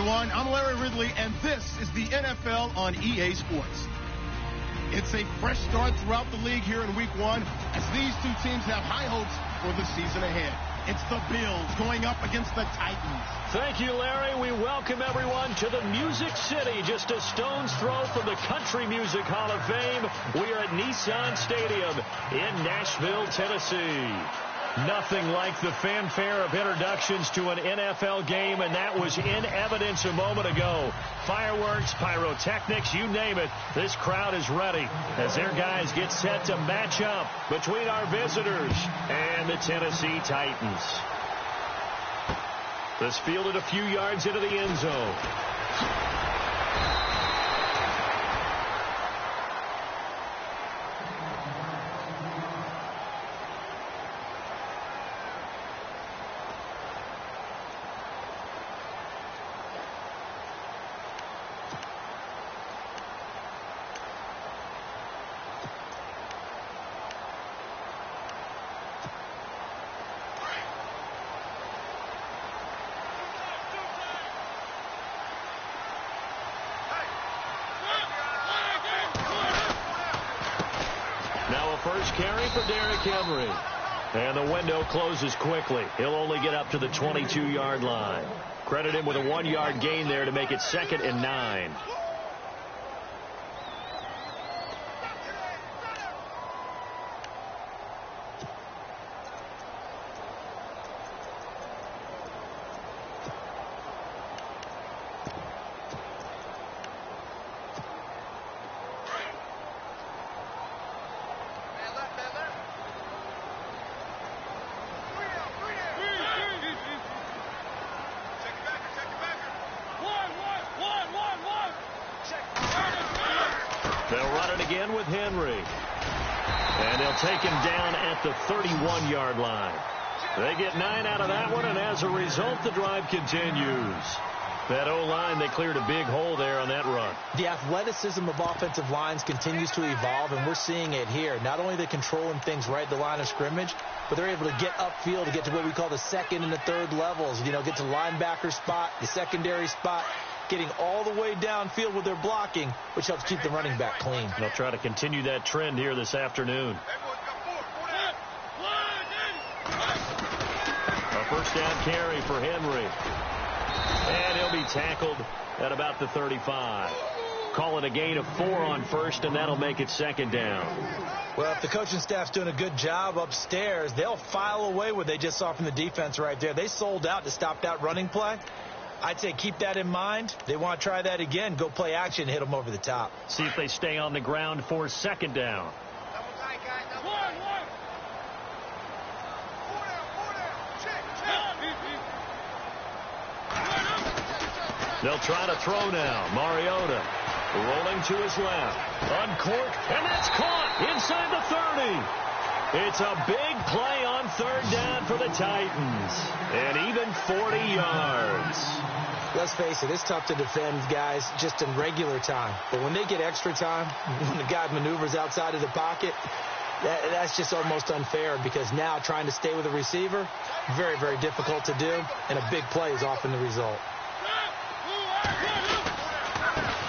everyone. I'm Larry Ridley, and this is the NFL on EA Sports. It's a fresh start throughout the league here in Week 1 as these two teams have high hopes for the season ahead. It's the Bills going up against the Titans. Thank you, Larry. We welcome everyone to the Music City, just a stone's throw from the Country Music Hall of Fame. We are at Nissan Stadium in Nashville, Tennessee. Nothing like the fanfare of introductions to an NFL game, and that was in evidence a moment ago. Fireworks, pyrotechnics, you name it. This crowd is ready as their guys get set to match up between our visitors and the Tennessee Titans. This fielded a few yards into the end zone. First carry for Derrick Henry. And the window closes quickly. He'll only get up to the 22-yard line. Credit him with a 1-yard gain there to make it 2nd and 9. They'll run it again with Henry. And they'll take him down at the 31-yard line. They get 9 out of that one, and as a result, the drive continues. That O-line, they cleared a big hole there on that run. The athleticism of offensive lines continues to evolve, and we're seeing it here. Not only are they controlling things right at the line of scrimmage, but they're able to get upfield to get to what we call the second and the third levels. You know, get to linebacker spot, the secondary spot, getting all the way downfield with their blocking, which helps keep the running back clean. They'll try to continue that trend here this afternoon. A first down carry for Henry. And he'll be tackled at about the 35. Call it a gain of 4 on first, and that'll make it 2nd down. Well, if the coaching staff's doing a good job upstairs, they'll file away what they just saw from the defense right there. They sold out to stop that running play. I'd say keep that in mind. They want to try that again. Go play action, hit them over the top. See if they stay on the ground for 2nd down. They'll try to throw now. Mariota rolling to his left. Uncorked, and that's caught inside the 30. It's a big play on 3rd down for the Titans. And even 40 yards. Let's face it, it's tough to defend guys just in regular time. But when they get extra time, when the guy maneuvers outside of the pocket, that's just almost unfair, because now trying to stay with a receiver, very, very difficult to do, and a big play is often the result.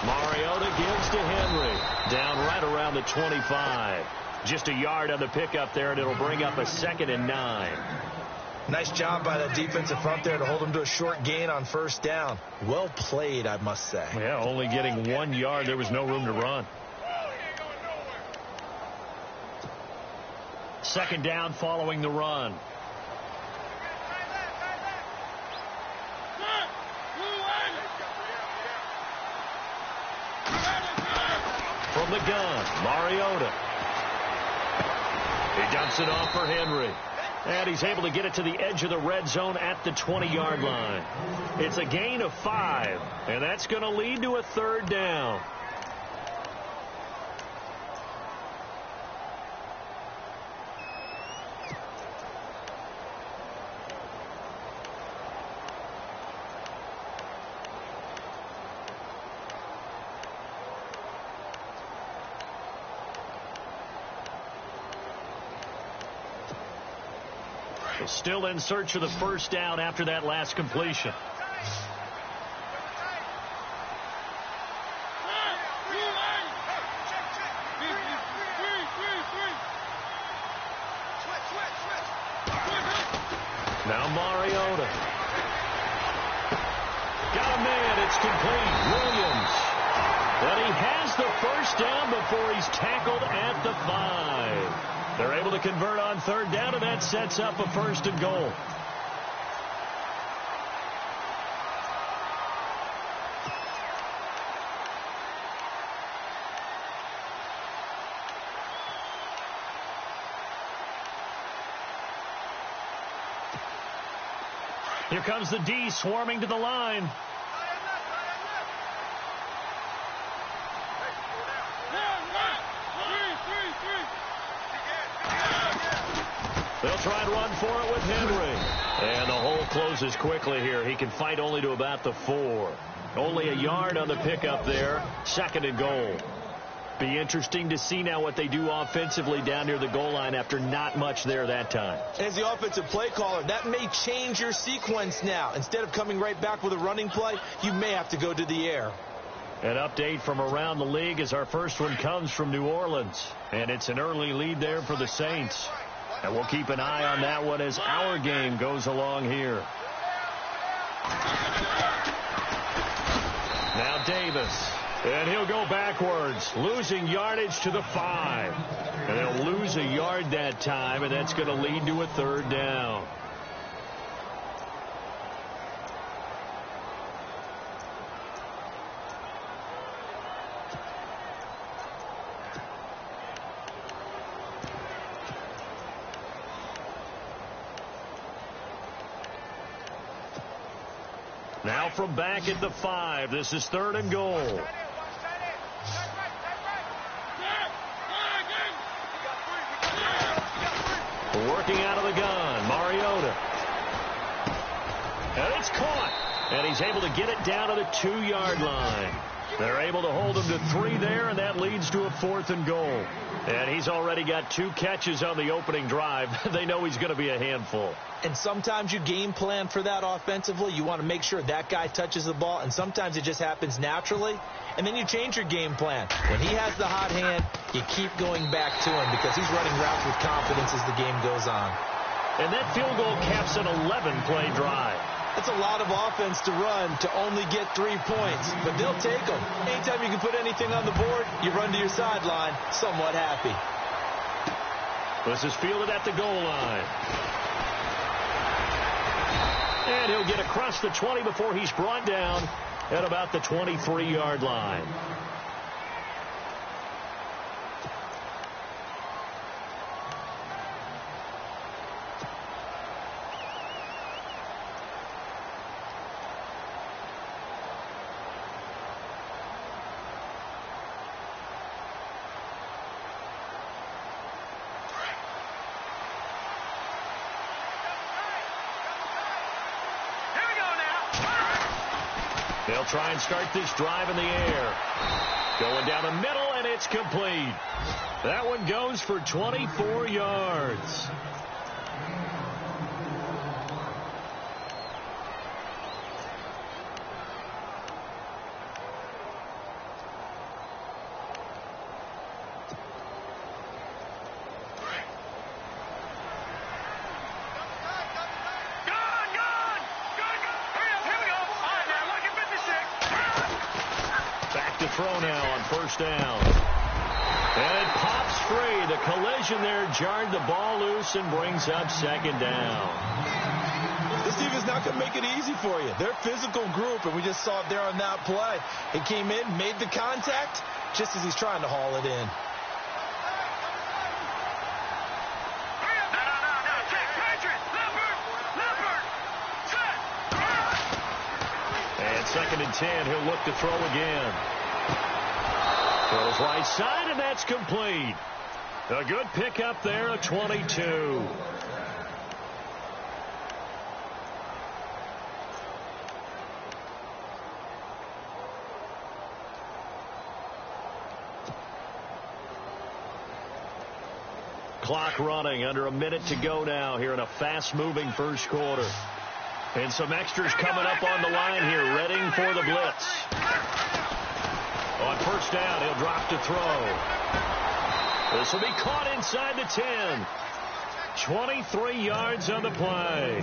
Mariota gives to Henry. Down right around the 25. Just a yard on the pickup there, and it'll bring up a 2nd and 9. Nice job by that defensive front there to hold him to a short gain on 1st down. Well played, I must say. Yeah, only getting 1 yard. There was no room to run. 2nd down following the run. From the gun, Mariota. He dumps it off for Henry. And he's able to get it to the edge of the red zone at the 20-yard line. It's a gain of 5, and that's going to lead to a 3rd down. Still in search of the 1st down after that last completion. Mariota. Got a man. It's complete. Williams. And he has the first down before he's tackled at the 5. They're able to convert on third down, and that sets up a 1st and goal. Here comes the D swarming to the line. They'll try and run for it with Henry. And the hole closes quickly here. He can fight only to about the 4. Only a yard on the pickup there. 2nd and goal. Be interesting to see now what they do offensively down near the goal line after not much there that time. As the offensive play caller, that may change your sequence now. Instead of coming right back with a running play, you may have to go to the air. An update from around the league as our first one comes from New Orleans. And it's an early lead there for the Saints. And we'll keep an eye on that one as our game goes along here. Now Davis. And he'll go backwards, losing yardage to the 5. And they'll lose a yard that time, and that's going to lead to a 3rd down. Now from back at the 5, this is 3rd and goal. Working out of the gun, Mariota. And it's caught. And he's able to get it down to the 2-yard line. They're able to hold him to 3 there, and that leads to a 4th and goal. And he's already got 2 catches on the opening drive. They know he's going to be a handful. And sometimes you game plan for that offensively. You want to make sure that guy touches the ball, and sometimes it just happens naturally. And then you change your game plan. When he has the hot hand, you keep going back to him because he's running routes with confidence as the game goes on. And that field goal caps an 11-play drive. That's a lot of offense to run to only get 3 points, but they'll take them. Anytime you can put anything on the board, you run to your sideline somewhat happy. This is fielded at the goal line. And he'll get across the 20 before he's brought down at about the 23-yard line. They'll try and start this drive in the air. Going down the middle, and it's complete. That one goes for 24 yards. Throw now on 1st down. And it pops free. The collision there jarred the ball loose and brings up 2nd down. This team is not going to make it easy for you. They're a physical group, and we just saw it there on that play. He came in, made the contact, just as he's trying to haul it in. And 2nd and 10, he'll look to throw again. Throws right side, and that's complete. A good pickup there, a 22. Clock running, under a minute to go now here in a fast-moving first quarter. And some extras coming up on the line here, readying for the blitz. On 1st down, he'll drop to throw. This will be caught inside the 10. 23 yards on the play.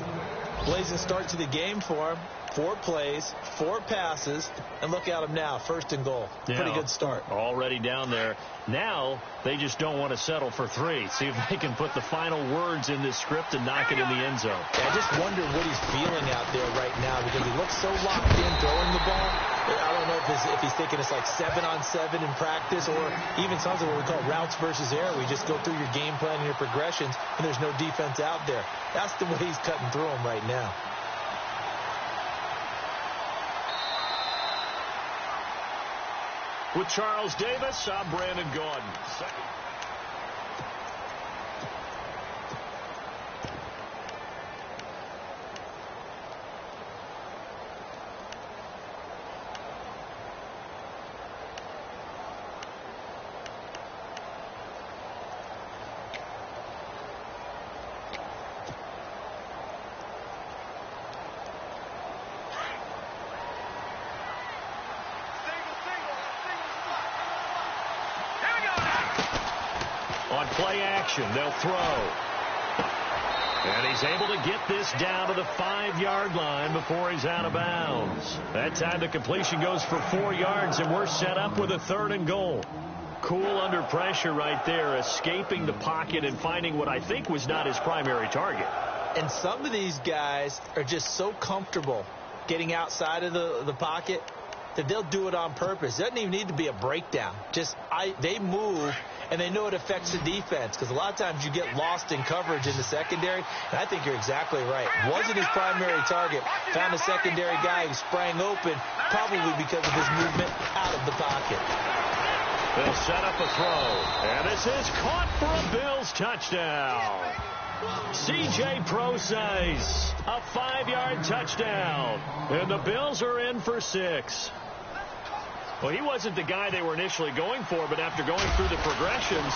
Blazing start to the game for him. 4 plays, 4 passes, and look at him now, 1st and goal. Yeah, pretty good start. Already down there. Now they just don't want to settle for 3. See if they can put the final words in this script and knock it in the end zone. Yeah, I just wonder what he's feeling out there right now because he looks so locked in throwing the ball. I don't know if he's thinking it's like 7-on-7 in practice or even something what we call routes versus air. We just go through your game plan and your progressions, and there's no defense out there. That's the way he's cutting through them right now. With Charles Davis, I'm Brandon Gaudin. On play action, they'll throw. And he's able to get this down to the 5-yard line before he's out of bounds. That time the completion goes for 4 yards, and we're set up with a 3rd and goal. Cool under pressure right there, escaping the pocket and finding what I think was not his primary target. And some of these guys are just so comfortable getting outside of the pocket that they'll do it on purpose. It doesn't even need to be a breakdown. They move, and they know it affects the defense because a lot of times you get lost in coverage in the secondary, and I think you're exactly right. Wasn't his primary target. Found a secondary guy who sprang open, probably because of his movement out of the pocket. They'll set up a throw, and this is caught for a Bills touchdown. C.J. Procise, a 5-yard touchdown, and the Bills are in for 6. Well, he wasn't the guy they were initially going for, but after going through the progressions,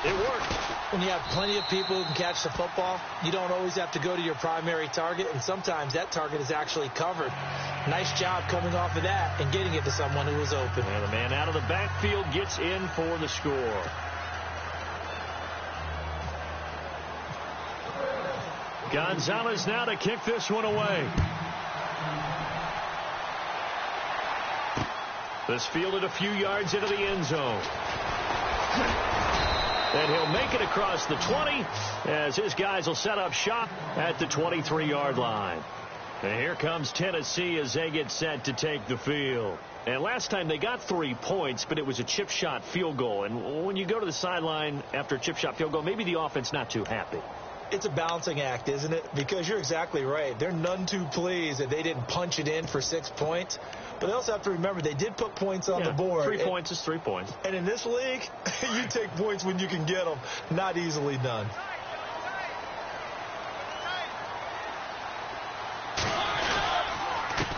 it worked. When you have plenty of people who can catch the football, you don't always have to go to your primary target, and sometimes that target is actually covered. Nice job coming off of that and getting it to someone who was open. And the man out of the backfield gets in for the score. Gonzalez now to kick this one away. This fielded a few yards into the end zone. And he'll make it across the 20 as his guys will set up shop at the 23-yard line. And here comes Tennessee as they get set to take the field. And last time they got 3 points, but it was a chip shot field goal. And when you go to the sideline after a chip shot field goal, maybe the offense not too happy. It's a balancing act, isn't it? Because you're exactly right. They're none too pleased that they didn't punch it in for 6 points. But they also have to remember they did put points on the board. 3 points is 3 points. And in this league, you take points when you can get them. Not easily done.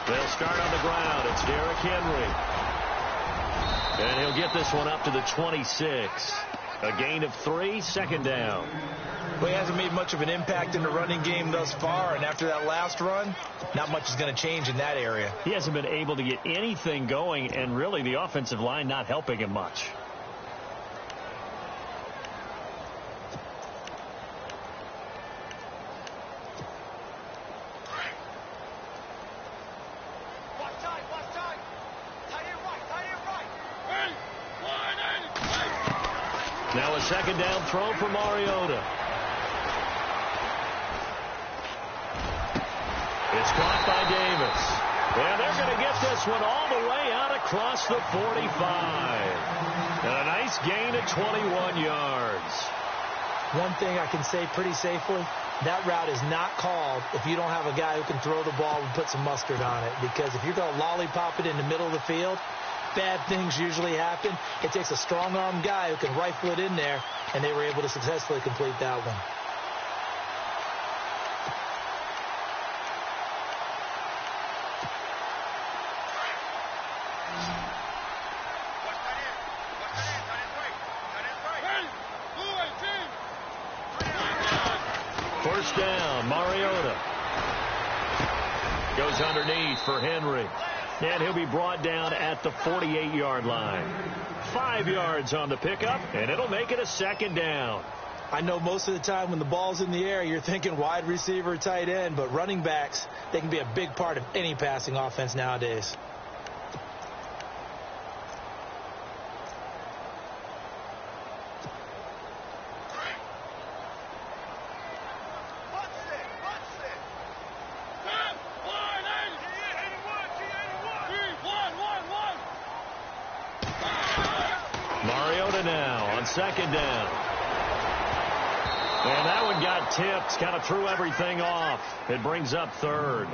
They'll start on the ground. It's Derrick Henry. And he'll get this one up to the 26. A gain of 3, 2nd down. Well, he hasn't made much of an impact in the running game thus far, and after that last run, not much is going to change in that area. He hasn't been able to get anything going, and really the offensive line not helping him much. Now a 2nd down throw for Mariota. It's caught by Davis. And they're going to get this one all the way out across the 45. And a nice gain of 21 yards. One thing I can say pretty safely, that route is not called if you don't have a guy who can throw the ball and put some mustard on it. Because if you're going to lollipop it in the middle of the field, bad things usually happen. It takes a strong-arm guy who can rifle it in there, and they were able to successfully complete that one. First down, Mariota. Goes underneath for Henry. And he'll be brought down at the 48-yard line. 5 yards on the pickup, and it'll make it a 2nd down. I know most of the time when the ball's in the air, you're thinking wide receiver, tight end, but running backs, they can be a big part of any passing offense nowadays. Mariota now on second down. And that one got tipped, kind of threw everything off. It brings up third.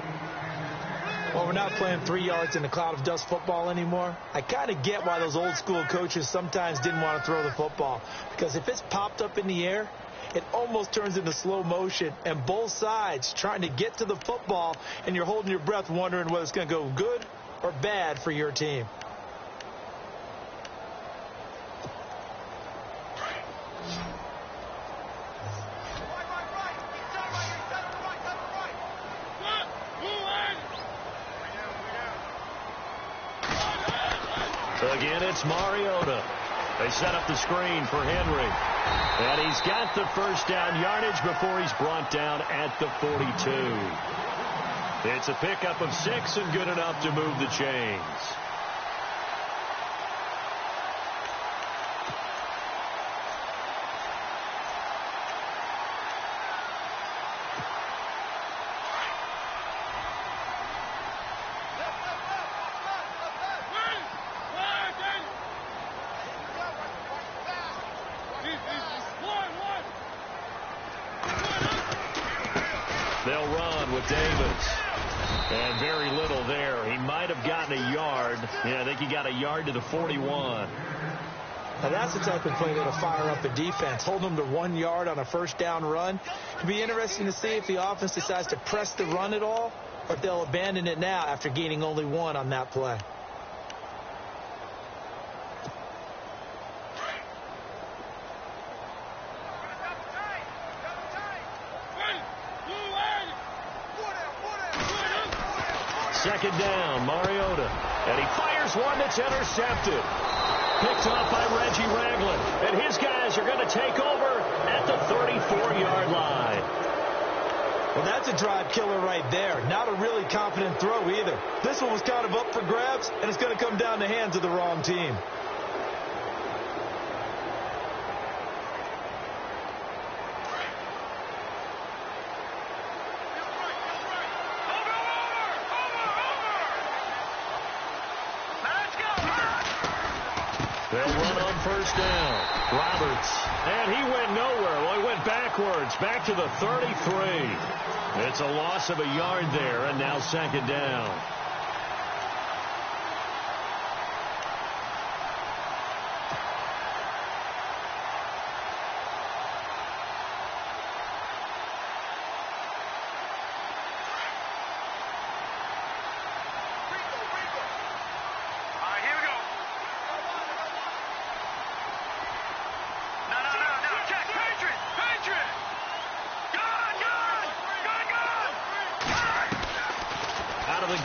Well, we're not playing 3 yards in a cloud of dust football anymore. I kind of get why those old school coaches sometimes didn't want to throw the football. Because if it's popped up in the air, it almost turns into slow motion. And both sides trying to get to the football, and you're holding your breath wondering whether it's going to go good or bad for your team. Again, it's Mariota. They set up the screen for Henry. And he's got the first down yardage before he's brought down at the 42. It's a pickup of 6 and good enough to move the chains. They'll run with Davis. And very little there. He might have gotten a yard. Yeah, I think he got a yard to the 41. Now that's the type of play that'll fire up a defense. Hold them to 1 yard on a first down run. It'll be interesting to see if the offense decides to press the run at all, or if they'll abandon it now after gaining only 1 on that play. Second down, Mariota. And he fires one that's intercepted. Picked off by Reggie Ragland. And his guys are going to take over at the 34-yard line. Well, that's a drive killer right there. Not a really confident throw either. This one was kind of up for grabs, and it's going to come down the hands of the wrong team. They'll run on first down. Roberts. And he went nowhere. Well, he went backwards. Back to the 33. It's a loss of a yard there, and now second down.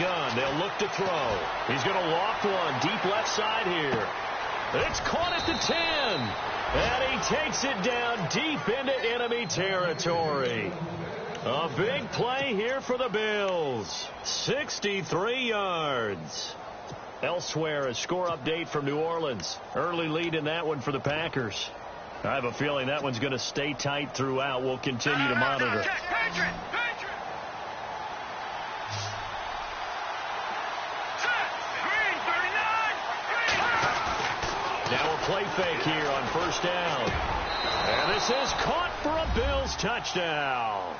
Gun. They'll look to throw. He's going to loft one deep left side here. It's caught at the 10. And he takes it down deep into enemy territory. A big play here for the Bills. 63 yards. Elsewhere, a score update from New Orleans. Early lead in that one for the Packers. I have a feeling that one's going to stay tight throughout. We'll continue to monitor. Now a play fake here on first down. And this is caught for a Bills touchdown.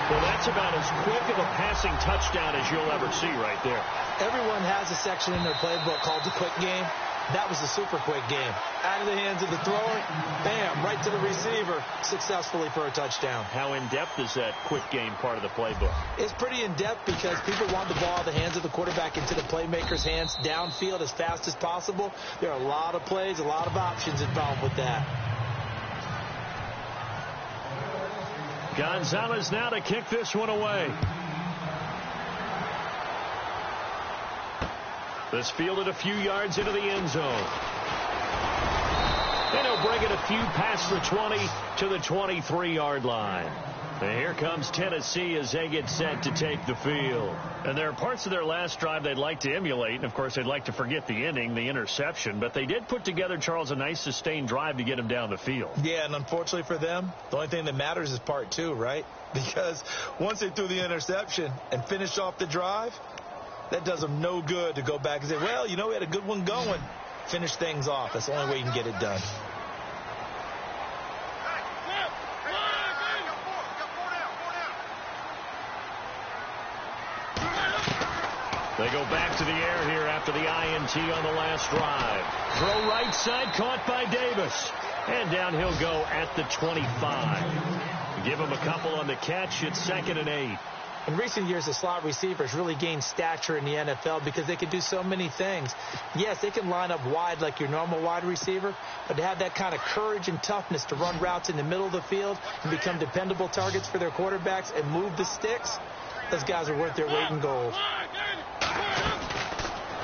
Well, that's about as quick of a passing touchdown as you'll ever see right there. Everyone has a section in their playbook called the quick game. That was a super quick game. Out of the hands of the thrower, bam, right to the receiver, successfully for a touchdown. How in-depth is that quick game part of the playbook? It's pretty in-depth because people want the ball out of the hands of the quarterback into the playmaker's hands downfield as fast as possible. There are a lot of plays, a lot of options involved with that. Gonzalez now to kick this one away. This fielded a few yards into the end zone. And he'll bring it a few past the 20 to the 23-yard line. And here comes Tennessee as they get set to take the field. And there are parts of their last drive they'd like to emulate. And, of course, they'd like to forget the ending, the interception. But they did put together, Charles, a nice sustained drive to get them down the field. Yeah, and unfortunately for them, the only thing that matters is part two, right? Because once they threw the interception and finished off the drive, that does them no good to go back and say, well, you know, we had a good one going. Finish things off. That's the only way you can get it done. They go back to the air here after the INT on the last drive. Throw right side, caught by Davis. And down he'll go at the 25. Give him a couple on the catch. It's 2nd and 8. In recent years, the slot receivers really gained stature in the NFL because they can do so many things. Yes, they can line up wide like your normal wide receiver, but to have that kind of courage and toughness to run routes in the middle of the field and become dependable targets for their quarterbacks and move the sticks, those guys are worth their weight in gold.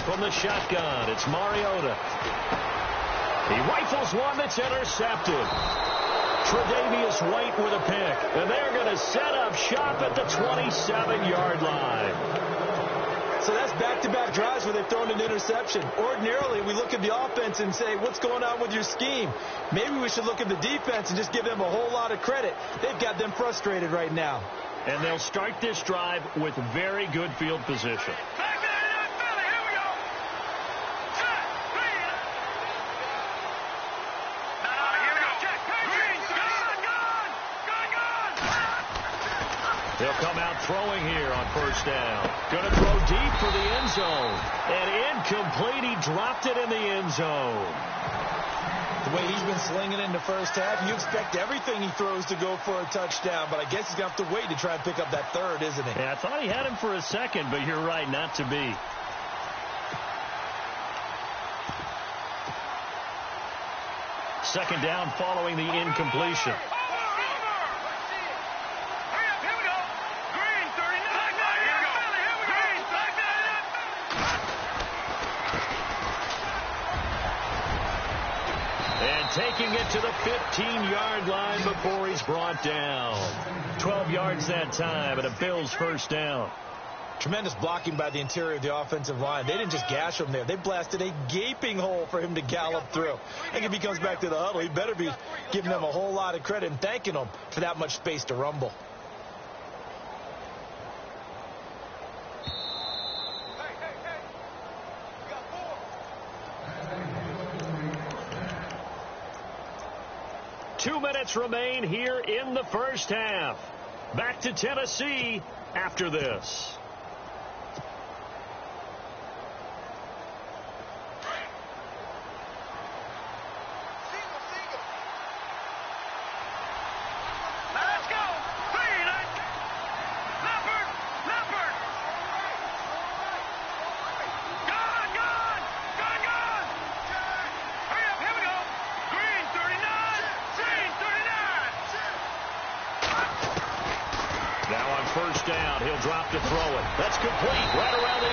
From the shotgun, it's Mariota. He rifles one that's intercepted. Tre'Davious White with a pick. And they're going to set up shop at the 27-yard line. So that's back-to-back drives where they've thrown an interception. Ordinarily, we look at the offense and say, what's going on with your scheme? Maybe we should look at the defense and just give them a whole lot of credit. They've got them frustrated right now. And they'll start this drive with very good field position. They'll come out throwing here on first down. Going to throw deep for the end zone. And incomplete. He dropped it in the end zone. The way he's been slinging in the first half, you expect everything he throws to go for a touchdown, but I guess he's going to have to wait to try and pick up that third, isn't he? Yeah, I thought he had him for a second, but you're right, not to be. Second down following the incompletion. Taking it to the 15-yard line before he's brought down. 12 yards that time, and a Bills first down. Tremendous blocking by the interior of the offensive line. They didn't just gash him there. They blasted a gaping hole for him to gallop through. I think if he comes back to the huddle, he better be giving them a whole lot of credit and thanking them for that much space to rumble. Two minutes remain here in the first half. Back to Tennessee after this. First down, he'll drop to throw it. That's complete, right around the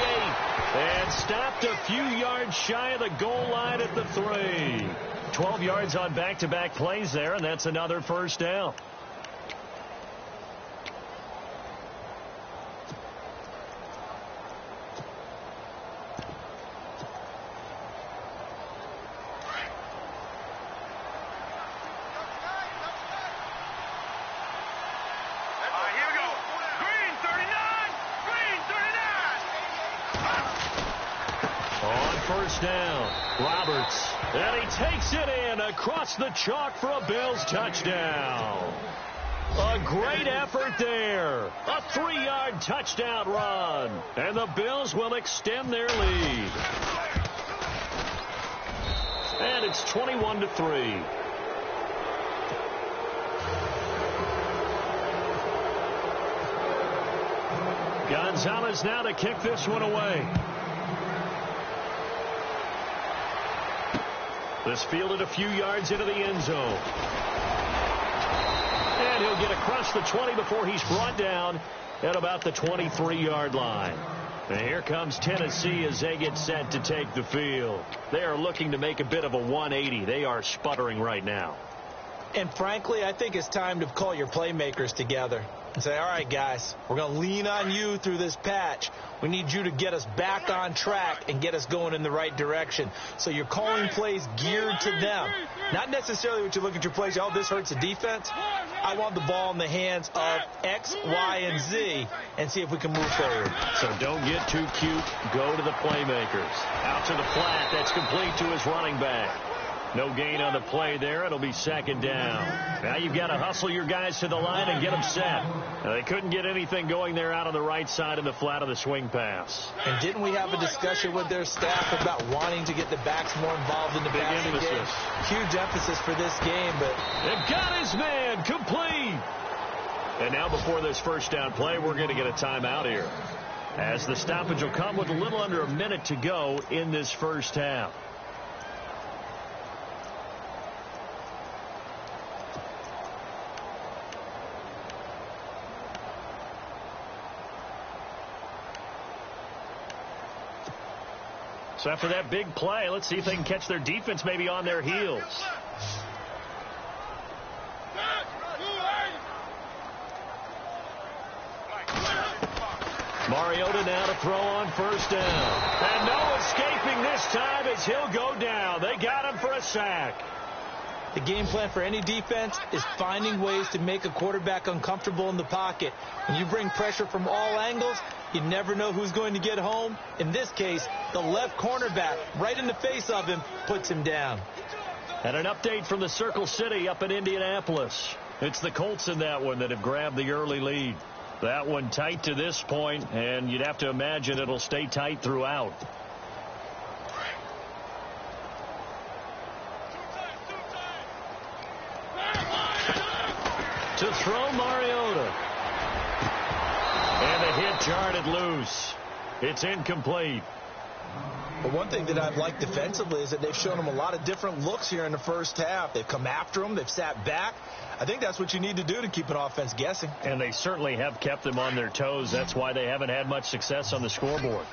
8. And stopped a few yards shy of the goal line at the 3. 12 yards on back-to-back plays there, and that's another first down. First down, Roberts, and he takes it in across the chalk for a Bills touchdown. A great effort there. A 3-yard touchdown run, and the Bills will extend their lead. And it's 21-3. Gonzalez now to kick this one away. This fielded a few yards into the end zone. And he'll get across the 20 before he's brought down at about the 23-yard line. And here comes Tennessee as they get set to take the field. They are looking to make a bit of a 180. They are sputtering right now. And frankly, I think it's time to call your playmakers together and say, all right, guys, we're going to lean on you through this patch. We need you to get us back on track and get us going in the right direction. So you're calling plays geared to them. Not necessarily what you look at your plays, oh, this hurts the defense. I want the ball in the hands of X, Y, and Z and see if we can move forward. So don't get too cute. Go to the playmakers. Out to the flat. That's complete to his running back. No gain on the play there. It'll be second down. Now you've got to hustle your guys to the line and get them set. Now, they couldn't get anything going there out on the right side in the flat of the swing pass. And didn't we have a discussion with their staff about wanting to get the backs more involved in the passing game? Huge emphasis for this game, but they've got his man complete. And now before this first down play, we're going to get a timeout here, as the stoppage will come with a little under a minute to go in this first half. So after that big play, let's see if they can catch their defense maybe on their heels. Mariota now to throw on first down. And no escaping this time as he'll go down. They got him for a sack. The game plan for any defense is finding ways to make a quarterback uncomfortable in the pocket. When you bring pressure from all angles, you never know who's going to get home. In this case, the left cornerback, right in the face of him, puts him down. And an update from the Circle City up in Indianapolis. It's the Colts in that one that have grabbed the early lead. That one tight to this point, and you'd have to imagine it'll stay tight throughout. To throw, Mariota. And the hit jarred loose. It's incomplete. But one thing that I've liked defensively is that they've shown them a lot of different looks here in the first half. They've come after them. They've sat back. I think that's what you need to do to keep an offense guessing. And they certainly have kept them on their toes. That's why they haven't had much success on the scoreboard.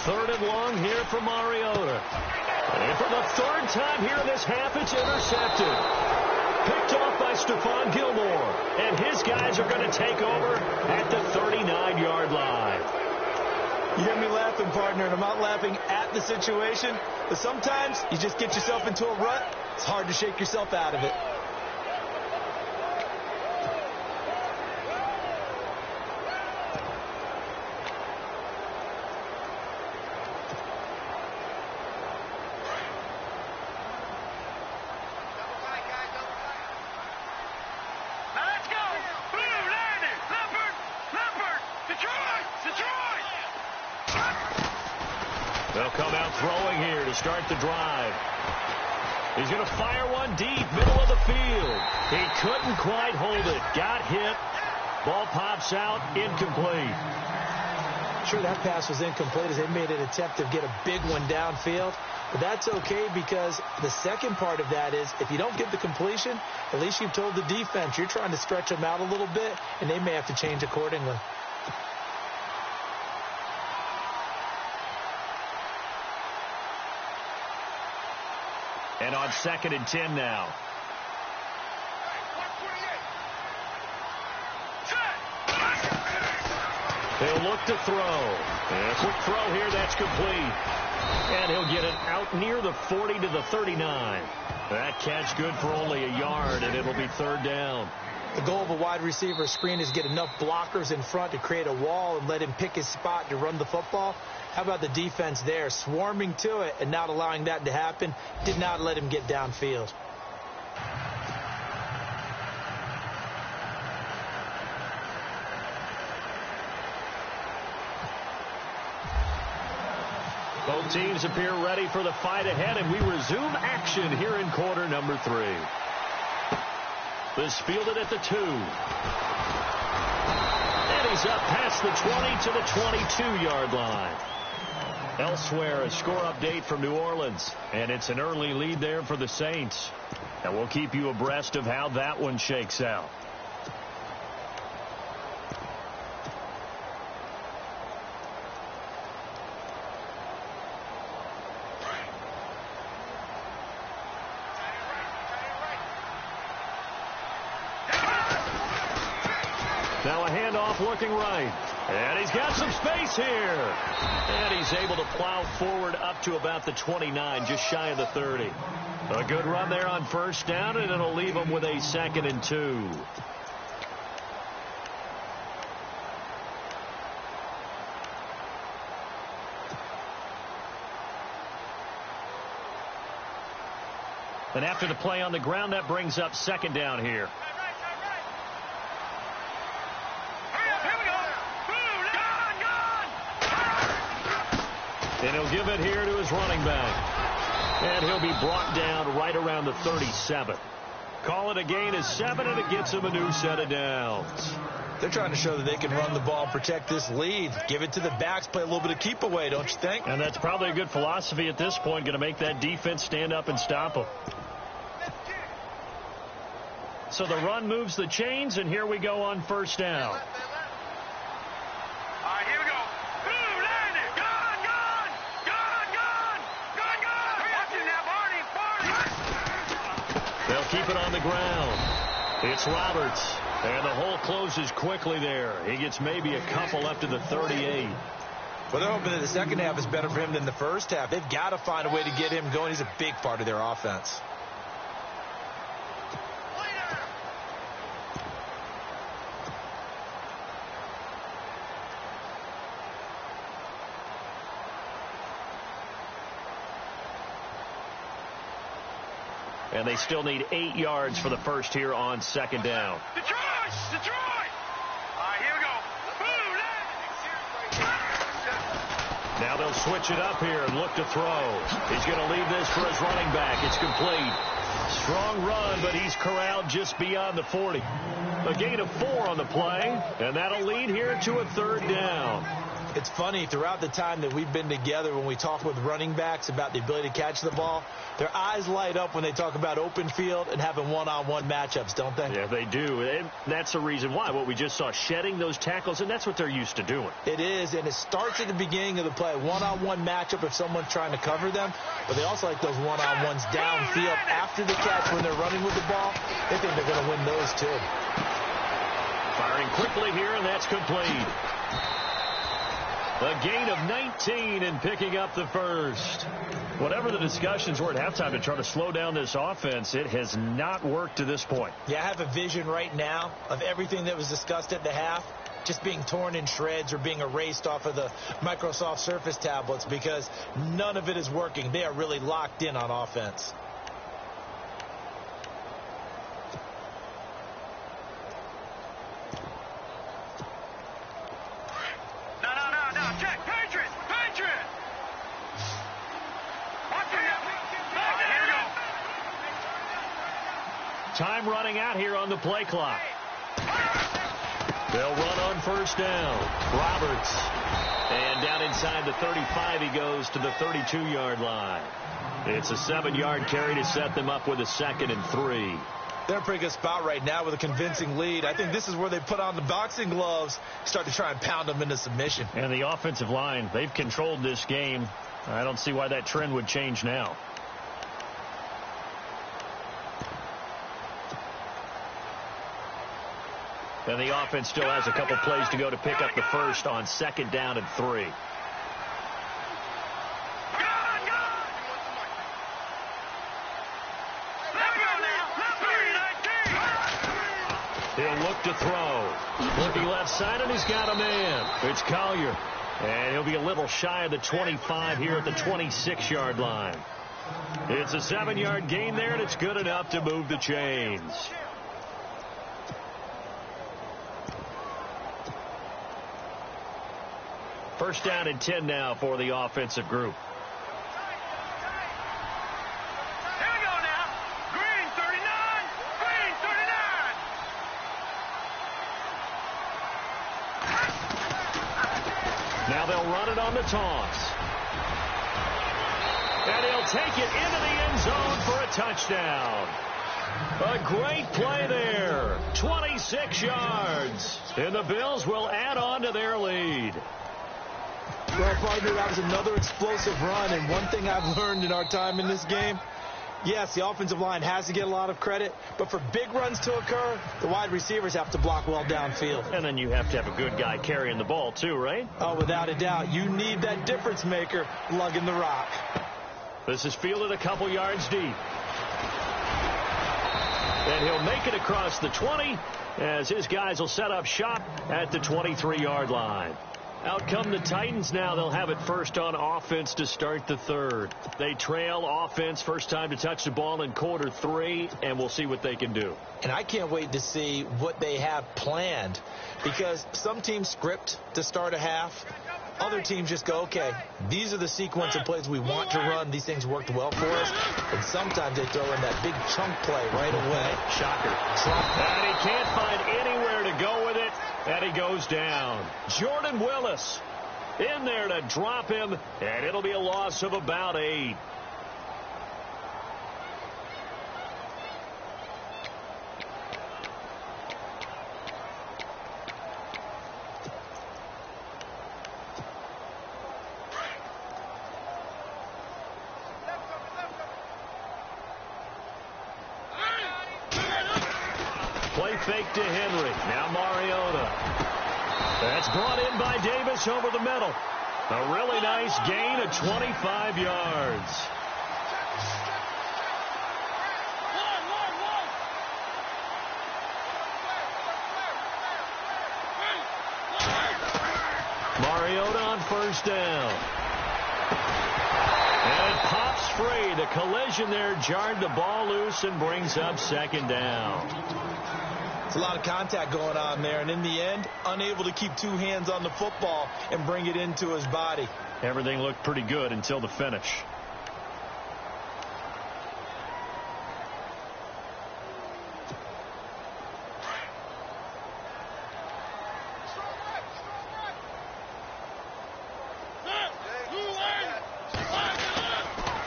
Third and long here for Mariota. And for the third time here in this half, it's intercepted. Picked off by Stephon Gilmore. And his guys are going to take over at the 39-yard line. You hear me laughing, partner, and I'm not laughing at the situation. But sometimes you just get yourself into a rut. It's hard to shake yourself out of it. They'll come out throwing here to start the drive. He's going to fire one deep, middle of the field. He couldn't quite hold it. Got hit. Ball pops out, incomplete. Sure, that pass was incomplete as they made an attempt to get a big one downfield. But that's okay because the second part of that is if you don't get the completion, at least you've told the defense you're trying to stretch them out a little bit, and they may have to change accordingly. And on 2nd and 10 now. He'll look to throw. And a quick throw here, that's complete. And he'll get it out near the 40 to the 39. That catch good for only a yard, and it'll be third down. The goal of a wide receiver screen is get enough blockers in front to create a wall and let him pick his spot to run the football. How about the defense there, swarming to it and not allowing that to happen? Did not let him get downfield. Both teams appear ready for the fight ahead, and we resume action here in quarter number 3. This fielded at the 2. And he's up past the 20 to the 22-yard line. Elsewhere, a score update from New Orleans, and it's an early lead there for the Saints. And we'll keep you abreast of how that one shakes out. Now a handoff looking right. And he's got some space here. And he's able to plow forward up to about the 29, just shy of the 30. A good run there on first down, and it'll leave him with a 2nd and 2. And after the play on the ground, that brings up 2nd down here. And he'll give it here to his running back. And he'll be brought down right around the 37. Call it a gain of 7, and it gets him a new set of downs. They're trying to show that they can run the ball and protect this lead. Give it to the backs, play a little bit of keep away, don't you think? And that's probably a good philosophy at this point, going to make that defense stand up and stop them. So the run moves the chains, and here we go on first down. All right, here we go. Boom, land it. Gone. Watch it now, Barney. They'll keep it on the ground. It's Roberts. And the hole closes quickly there. He gets maybe a couple up to the 38. Well, they're hoping that the second half is better for him than the first half. They've got to find a way to get him going. He's a big part of their offense. And they still need 8 yards for the first here on 2nd down. Detroit! All right, here we go. Boom, land it. Now they'll switch it up here and look to throw. He's going to leave this for his running back. It's complete. Strong run, but he's corralled just beyond the 40. A gain of 4 on the play, and that'll lead here to a 3rd down. It's funny, throughout the time that we've been together, when we talk with running backs about the ability to catch the ball, their eyes light up when they talk about open field and having one-on-one matchups, don't they? Yeah, they do. And that's the reason why. What we just saw, shedding those tackles, and that's what they're used to doing. It is, and it starts at the beginning of the play. One-on-one matchup if someone's trying to cover them, but they also like those one-on-ones downfield after the catch when they're running with the ball. They think they're going to win those, too. Firing quickly here, and that's complete. A gain of 19 and picking up the first. Whatever the discussions were at halftime to try to slow down this offense, it has not worked to this point. Yeah, I have a vision right now of everything that was discussed at the half just being torn in shreds or being erased off of the Microsoft Surface tablets because none of it is working. They are really locked in on offense. Check. Patriot. Time running out here on the play clock. They'll run on first down. Roberts. And down inside the 35, he goes to the 32-yard line. It's a 7-yard carry to set them up with a 2nd and 3. They're in a pretty good spot right now with a convincing lead. I think this is where they put on the boxing gloves, start to try and pound them into submission. And the offensive line, they've controlled this game. I don't see why that trend would change now. And the offense still has a couple plays to go to pick up the first on 2nd down and 3. He'll look to throw. Looking left side, and he's got a man. It's Collier. And he'll be a little shy of the 25 here at the 26-yard line. It's a 7-yard gain there, and it's good enough to move the chains. First down and 10 now for the offensive group. Here we go now. Green 39. Now they'll run it on the toss. And he'll take it into the end zone for a touchdown. A great play there. 26 yards. And the Bills will add on to their lead. Well, partner, that was another explosive run. And one thing I've learned in our time in this game, Yes, the offensive line has to get a lot of credit, but for big runs to occur, the wide receivers have to block well downfield. And then you have to have a good guy carrying the ball too, right? Oh, without a doubt. You need that difference maker lugging the rock. This is fielded a couple yards deep. And he'll make it across the 20 as his guys will set up shop at the 23-yard line. Out come the Titans now. They'll have it first on offense to start the third. They trail offense first time to touch the ball in quarter 3, and we'll see what they can do. And I can't wait to see what they have planned, because some teams script to start a half. Other teams just go, okay, these are the sequence of plays we want to run. These things worked well for us. And sometimes they throw in that big chunk play right away. Shocker. And he can't find anywhere to go with it. And he goes down. Jordan Willis in there to drop him, and it'll be a loss of about 8. Play fake to Henry. Now Mariota. That's brought in by Davis over the middle. A really nice gain of 25 yards. Mariota on first down. And it pops free. The collision there jarred the ball loose and brings up second down. It's a lot of contact going on there, and in the end, unable to keep two hands on the football and bring it into his body. Everything looked pretty good until the finish.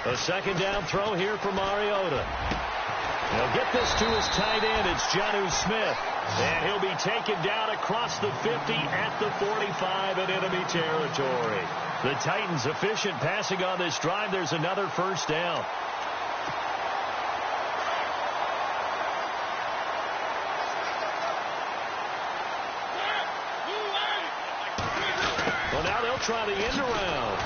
A second down throw here for Mariota. He'll get this to his tight end. It's Jonnu Smith. And he'll be taken down across the 50 at the 45 in enemy territory. The Titans efficient passing on this drive. There's another first down. Well, now they'll try the end around.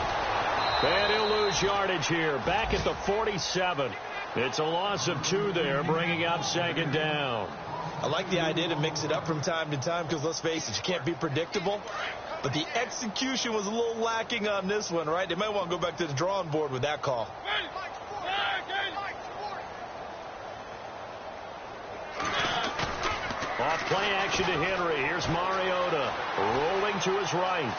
And he'll lose yardage here. Back at the 47. It's a loss of 2 there, bringing up second down. I like the idea to mix it up from time to time because, let's face it, you can't be predictable. But the execution was a little lacking on this one, right? They might want to go back to the drawing board with that call. Off play action to Henry. Here's Mariota rolling to his right.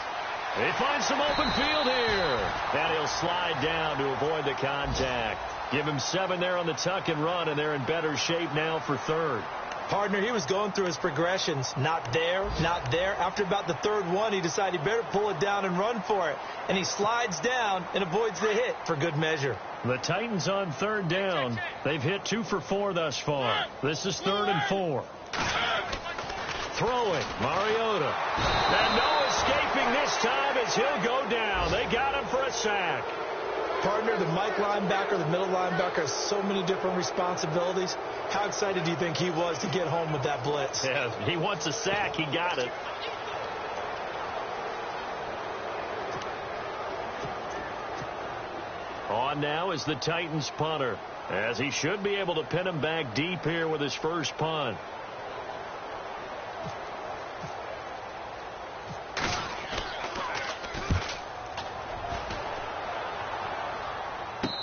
He finds some open field here. And he'll slide down to avoid the contact. Give him 7 there on the tuck and run, and they're in better shape now for third. Partner, he was going through his progressions. Not there, not there. After about the third one, he decided he better pull it down and run for it. And he slides down and avoids the hit for good measure. The Titans on third down. They've hit 2 for 4 thus far. This is 3rd and 4. Throwing, Mariota. And no escaping this time as he'll go down. They got him for a sack. Partner, the Mike linebacker, the middle linebacker has so many different responsibilities. How excited do you think he was to get home with that blitz? Yeah, he wants a sack. He got it. On now is the Titans punter, as he should be able to pin him back deep here with his first punt.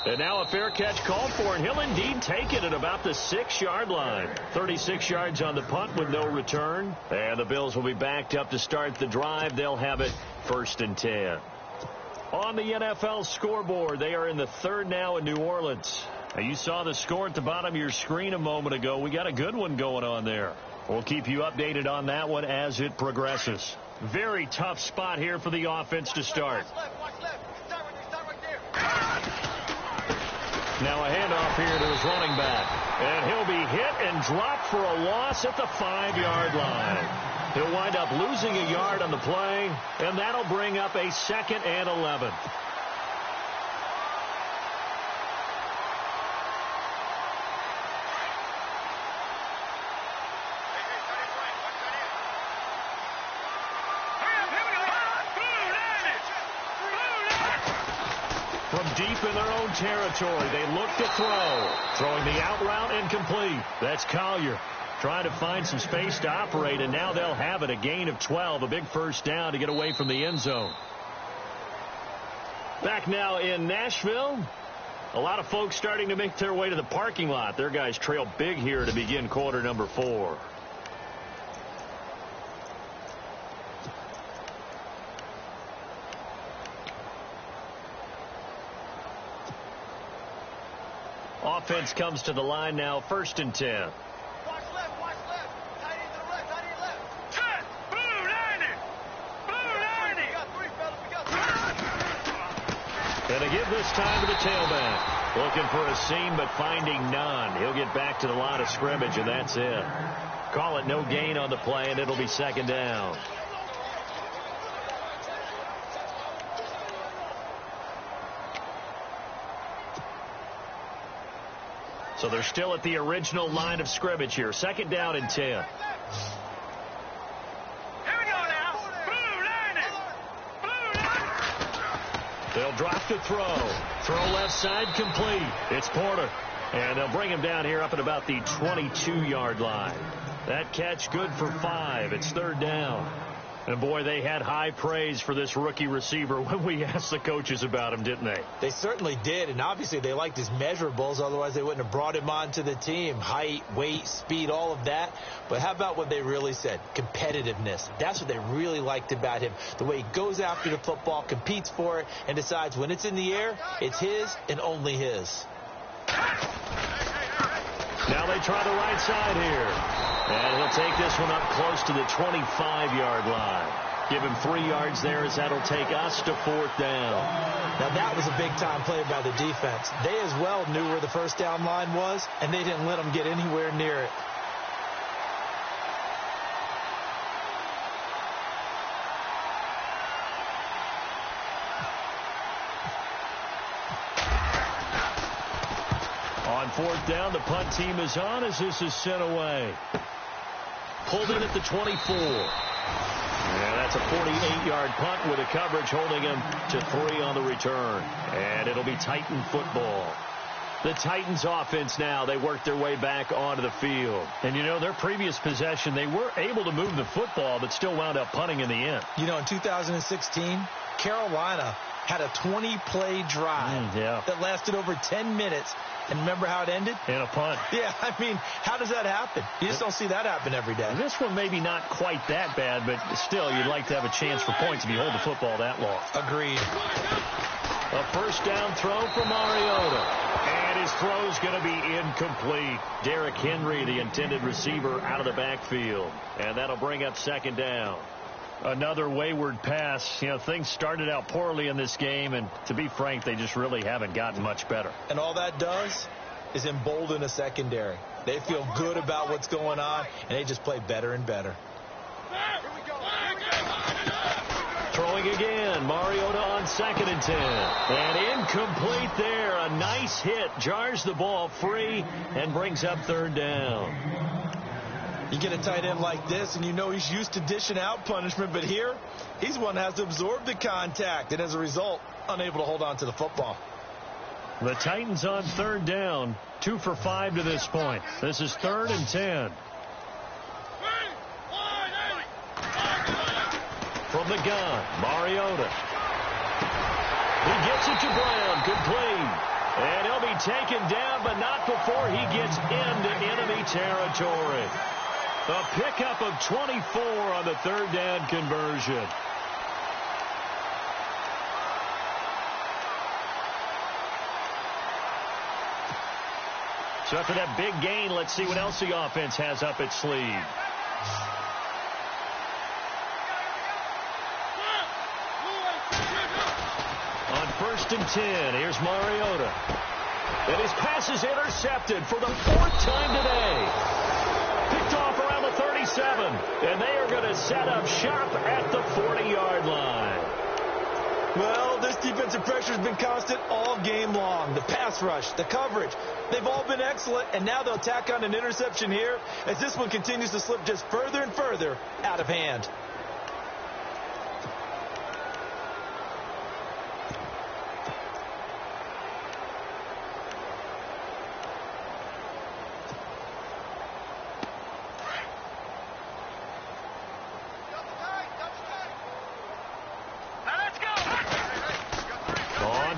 And now a fair catch called for, and he'll indeed take it at about the 6-yard line. 36 yards on the punt with no return. And the Bills will be backed up to start the drive. They'll have it 1st and 10. On the NFL scoreboard, they are in the 3rd now in New Orleans. Now, you saw the score at the bottom of your screen a moment ago. We got a good one going on there. We'll keep you updated on that one as it progresses. Very tough spot here for the offense to start. Now a handoff here to his running back. And he'll be hit and dropped for a loss at the 5-yard line. He'll wind up losing a yard on the play, and that'll bring up a 2nd and 11. deep in their own territory. They look to throw. Throwing the out route incomplete. That's Collier trying to find some space to operate, and now they'll have it. A gain of 12, a big first down to get away from the end zone. Back now in Nashville. A lot of folks starting to make their way to the parking lot. Their guys trail big here to begin quarter number 4. Offense comes to the line now, 1st and 10. Watch left, watch left. Tight end to the right, tight end left. 10. Blue 90. Blue 90. We got 3, fellas. We got 3. And they give this time to the tailback. Looking for a seam, but finding none. He'll get back to the line of scrimmage, and that's it. Call it no gain on the play, and it'll be 2nd down. So they're still at the original line of scrimmage here. 2nd down and 10. Here we go now. Blue 90. Blue 90. They'll drop to throw. Throw left side complete. It's Porter. And they'll bring him down here up at about the 22-yard line. That catch good for 5. It's 3rd down. And, boy, they had high praise for this rookie receiver when we asked the coaches about him, didn't they? They certainly did, and obviously they liked his measurables. Otherwise, they wouldn't have brought him onto the team. Height, weight, speed, all of that. But how about what they really said? Competitiveness. That's what they really liked about him. The way he goes after the football, competes for it, and decides when it's in the air, it's his and only his. Now they try the right side here. And he'll take this one up close to the 25-yard line. Give him 3 yards there as that'll take us to 4th down. Now that was a big-time play by the defense. They as well knew where the first down line was, and they didn't let them get anywhere near it. On 4th down, the punt team is on as this is sent away. Pulled in at the 24. And that's a 48-yard punt with a coverage holding him to 3 on the return. And it'll be Titan football. The Titans offense now, they work their way back onto the field. And, you know, their previous possession, they were able to move the football but still wound up punting in the end. You know, in 2016, Carolina had a 20-play drive that lasted over 10 minutes. And remember how it ended? In a punt. Yeah, I mean, how does that happen? You just don't see that happen every day. This one maybe not quite that bad, but still, you'd like to have a chance for points if you hold the football that long. Agreed. A 1st down throw for Mariota. And his throw's going to be incomplete. Derrick Henry, the intended receiver, out of the backfield. And that'll bring up 2nd down. Another wayward pass. You know, things started out poorly in this game, and to be frank, they just really haven't gotten much better. And all that does is embolden a secondary. They feel good about what's going on, and they just play better and better. Throwing again. Mariota on 2nd and 10. And incomplete there. A nice hit. Jars the ball free and brings up 3rd down. You get a tight end like this, and you know he's used to dishing out punishment, but here, he's one that has to absorb the contact, and as a result, unable to hold on to the football. The Titans on 3rd down, 2 for 5 to this point. This is 3rd and 10. From the gun, Mariota. He gets it to Brown, complete. And he'll be taken down, but not before he gets into enemy territory. A pickup of 24 on the 3rd down conversion. So after that big gain, let's see what else the offense has up its sleeve. On 1st and 10, here's Mariota. And his pass is intercepted for the 4th time today. Picked off around the 37. And they are going to set up shop at the 40-yard line. Well, this defensive pressure has been constant all game long. The pass rush, the coverage, they've all been excellent. And now they'll tack on an interception here as this one continues to slip just further and further out of hand.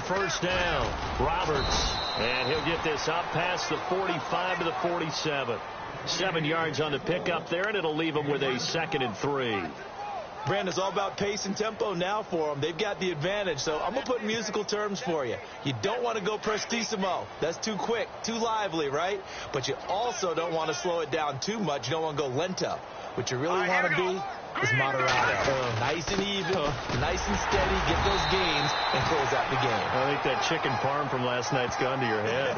first down. Roberts. And he'll get this up past the 45 to the 47. 7 yards on the pickup there, and it'll leave him with a 2nd and 3. Brandon, it's all about pace and tempo now for them. They've got the advantage, so I'm going to put in musical terms for you. You don't want to go prestissimo. That's too quick, too lively, right? But you also don't want to slow it down too much. You don't want to go lento. What you really want to be is moderato. Nice and even, nice and steady, get those gains, and close out the game. I think that chicken parm from last night's gone to your head.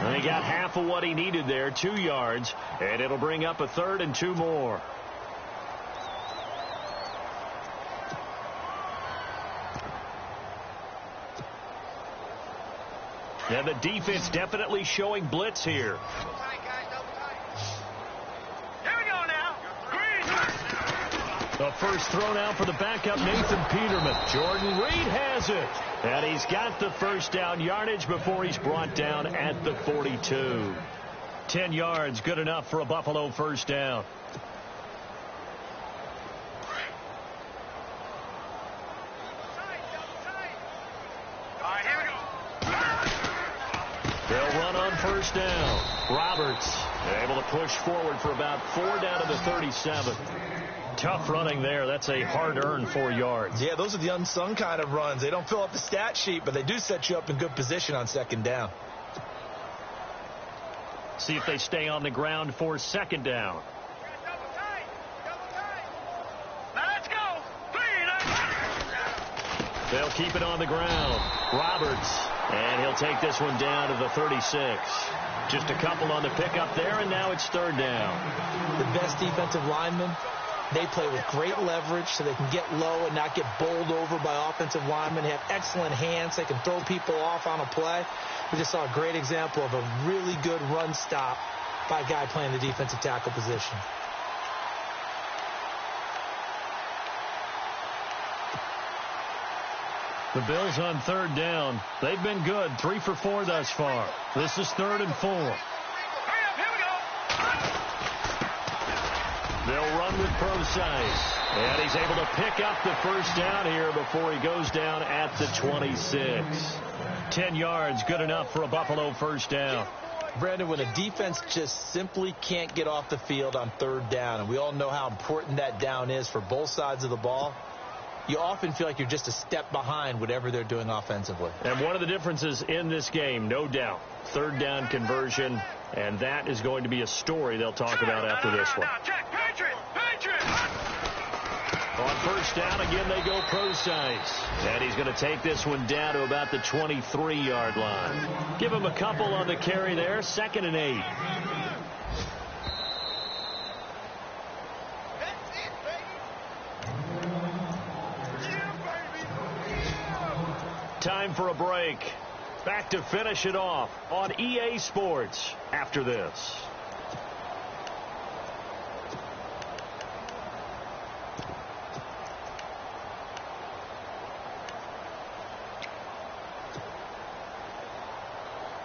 And he got half of what he needed there, 2 yards, and it'll bring up a 3rd and 2 more. And the defense definitely showing blitz here. The first throw now for the backup, Nathan Peterman. Jordan Reed has it. And he's got the first down yardage before he's brought down at the 42. 10 yards, good enough for a Buffalo first down. They'll run on first down. Roberts able to push forward for about 4 down to the 37. Tough running there. That's a hard-earned 4 yards. Yeah, those are the unsung kind of runs. They don't fill up the stat sheet, but they do set you up in good position on 2nd down. See if they stay on the ground for 2nd down. Let's go. They'll keep it on the ground. Roberts. And he'll take this one down to the 36. Just a couple on the pickup there, and now it's 3rd down. The best defensive linemen, they play with great leverage so they can get low and not get bowled over by offensive linemen. They have excellent hands. They can throw people off on a play. We just saw a great example of a really good run stop by a guy playing the defensive tackle position. The Bills on 3rd down. They've been good, 3 for 4 thus far. This is 3rd and 4. They'll run with Procise. And he's able to pick up the first down here before he goes down at the 26. 10 yards, good enough for a Buffalo first down. Brandon, when a defense just simply can't get off the field on 3rd down, and we all know how important that down is for both sides of the ball, you often feel like you're just a step behind whatever they're doing offensively. And one of the differences in this game, no doubt, 3rd down conversion, and that is going to be a story they'll talk about after this one. On first down, again, they go Procise. And he's going to take this one down to about the 23-yard line. Give him a couple on the carry there, 2nd and 8. Time for a break. Back to finish it off on EA Sports after this.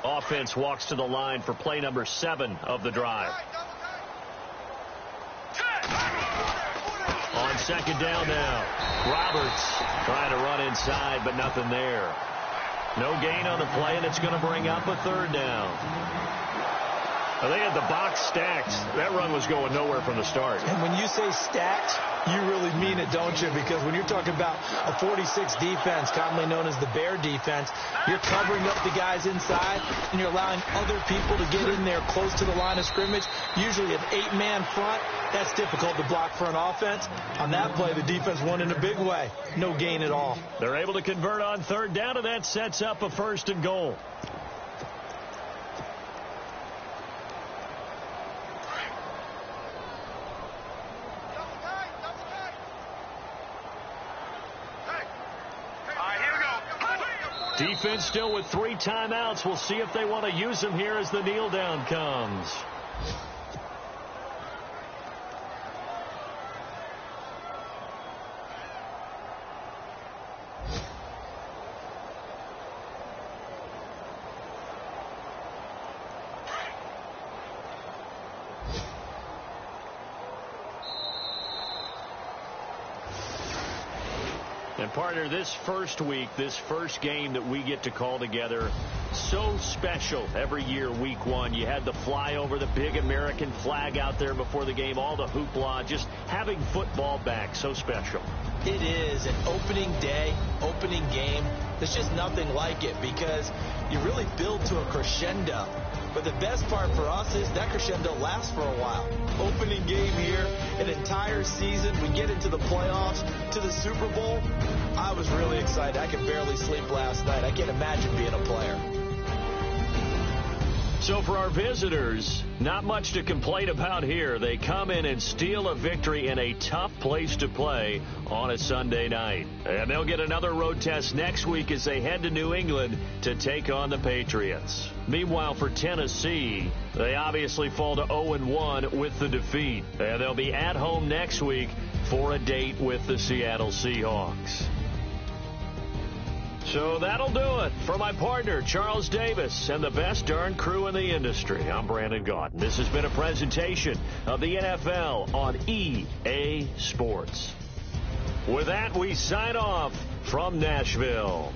Offense walks to the line for play number 7 of the drive. On 2nd down now. Roberts trying to run inside, but nothing there. No gain on the play, and it's going to bring up a 3rd down. Well, they had the box stacked. That run was going nowhere from the start. And when you say stacked, you really mean it, don't you? Because when you're talking about a 46 defense, commonly known as the Bear defense, you're covering up the guys inside, and you're allowing other people to get in there close to the line of scrimmage. Usually an 8-man front. That's difficult to block for an offense. On that play, the defense won in a big way. No gain at all. They're able to convert on 3rd down, and that sets up a 1st and goal. Defense still with 3 timeouts. We'll see if they want to use them here as the kneel down comes. And, partner, this first week, this first game that we get to call together, so special every year, week one. You had the flyover, the big American flag out there before the game, all the hoopla, just having football back, so special. It is an opening day, opening game. There's just nothing like it because you really build to a crescendo. But the best part for us is that crescendo lasts for a while. Opening game here, an entire season. We get into the playoffs, to the Super Bowl. I was really excited. I could barely sleep last night. I can't imagine being a player. So for our visitors, not much to complain about here. They come in and steal a victory in a tough place to play on a Sunday night. And they'll get another road test next week as they head to New England to take on the Patriots. Meanwhile, for Tennessee, they obviously fall to 0-1 with the defeat. And they'll be at home next week for a date with the Seattle Seahawks. So that'll do it for my partner, Charles Davis, and the best darn crew in the industry. I'm Brandon Gaunt. This has been a presentation of the NFL on EA Sports. With that, we sign off from Nashville.